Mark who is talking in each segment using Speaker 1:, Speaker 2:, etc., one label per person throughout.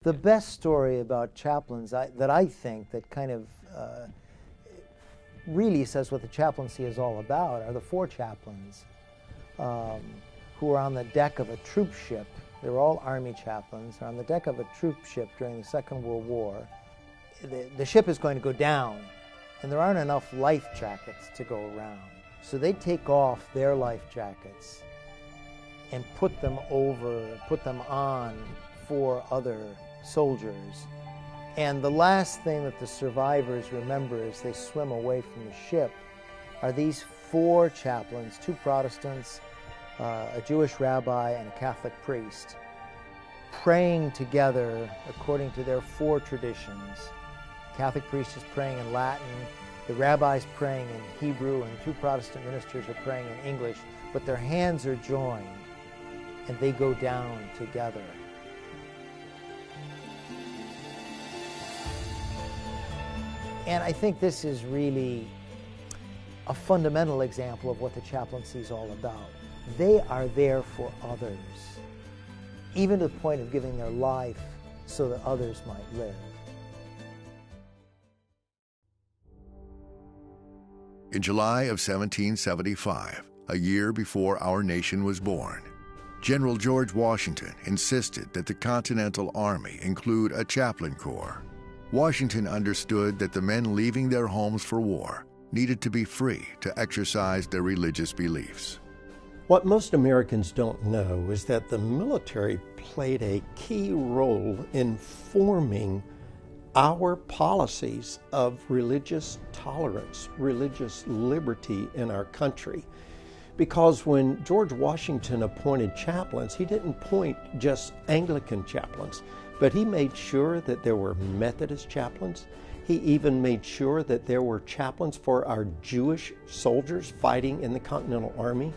Speaker 1: The best story about chaplains that I think that kind of really says what the chaplaincy is all about are the four chaplains who are on the deck of a troop ship. They were all Army chaplains. They're on the deck of a troop ship during the Second World War. The ship is going to go down, and there aren't enough life jackets to go around. So they take off their life jackets and put them on for other soldiers. And the last thing that the survivors remember as they swim away from the ship are these four chaplains, two Protestants, a Jewish rabbi, and a Catholic priest, praying together according to their four traditions. The Catholic priest is praying in Latin, the rabbi's praying in Hebrew, and two Protestant ministers are praying in English, but their hands are joined, and they go down together. And I think this is really a fundamental example of what the chaplaincy is all about. They are there for others, even to the point of giving their life so that others might live.
Speaker 2: In July of 1775, a year before our nation was born, General George Washington insisted that the Continental Army include a chaplain corps. Washington understood that the men leaving their homes for war needed to be free to exercise their religious beliefs.
Speaker 3: What most Americans don't know is that the military played a key role in forming our policies of religious tolerance, religious liberty in our country. Because when George Washington appointed chaplains, he didn't appoint just Anglican chaplains, but he made sure that there were Methodist chaplains. He even made sure that there were chaplains for our Jewish soldiers fighting in the Continental Army.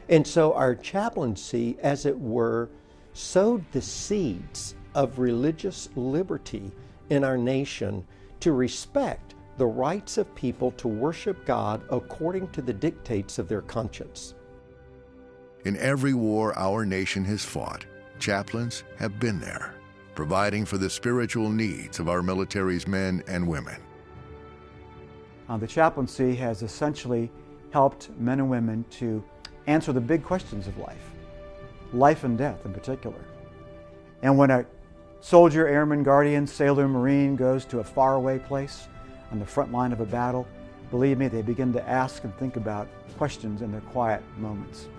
Speaker 3: And so our chaplaincy, as it were, sowed the seeds of religious liberty in our nation to respect the rights of people to worship God according to the dictates of their conscience.
Speaker 2: In every war our nation has fought, chaplains have been there, providing for the spiritual needs of our military's men and women.
Speaker 4: The chaplaincy has essentially helped men and women to answer the big questions of life and death in particular. And when a soldier, airman, guardian, sailor, marine goes to a faraway place on the front line of a battle, believe me, they begin to ask and think about questions in their quiet moments.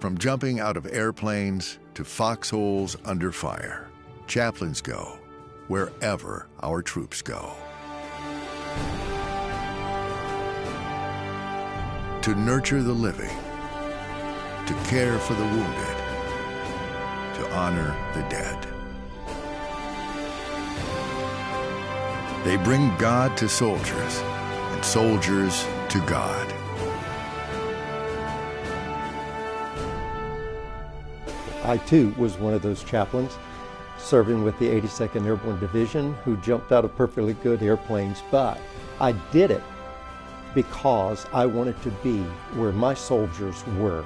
Speaker 2: From jumping out of airplanes to foxholes under fire, chaplains go wherever our troops go. To nurture the living, to care for the wounded, to honor the dead. They bring God to soldiers and soldiers to God.
Speaker 3: I too was one of those chaplains serving with the 82nd Airborne Division who jumped out of perfectly good airplanes, but I did it because I wanted to be where my soldiers were.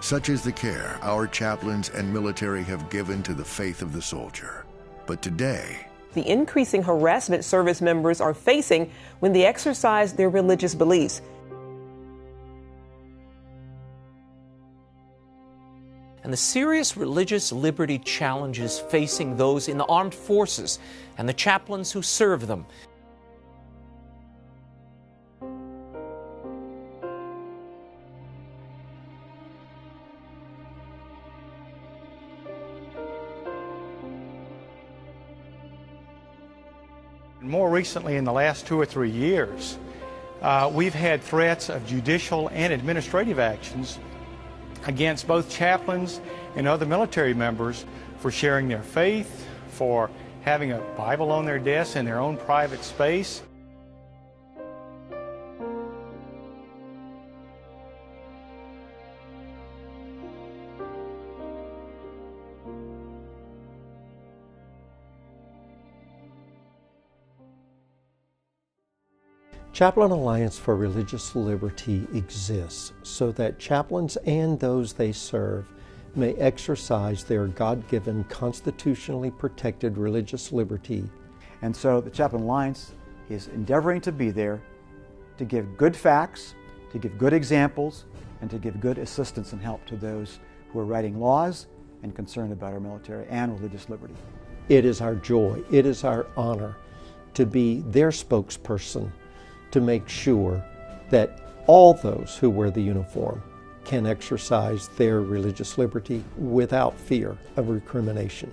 Speaker 2: Such is the care our chaplains and military have given to the faith of the soldier. But today,
Speaker 5: the increasing harassment service members are facing when they exercise their religious beliefs.
Speaker 6: And the serious religious liberty challenges facing those in the armed forces and the chaplains who serve them.
Speaker 7: More recently, in the last 2 or 3 years, we've had threats of judicial and administrative actions against both chaplains and other military members for sharing their faith, for having a Bible on their desk in their own private space.
Speaker 3: Chaplain Alliance for Religious Liberty exists so that chaplains and those they serve may exercise their God-given, constitutionally protected religious liberty.
Speaker 4: And so the Chaplain Alliance is endeavoring to be there to give good facts, to give good examples, and to give good assistance and help to those who are writing laws and concerned about our military and religious liberty.
Speaker 3: It is our joy, it is our honor to be their spokesperson to make sure that all those who wear the uniform can exercise their religious liberty without fear of recrimination.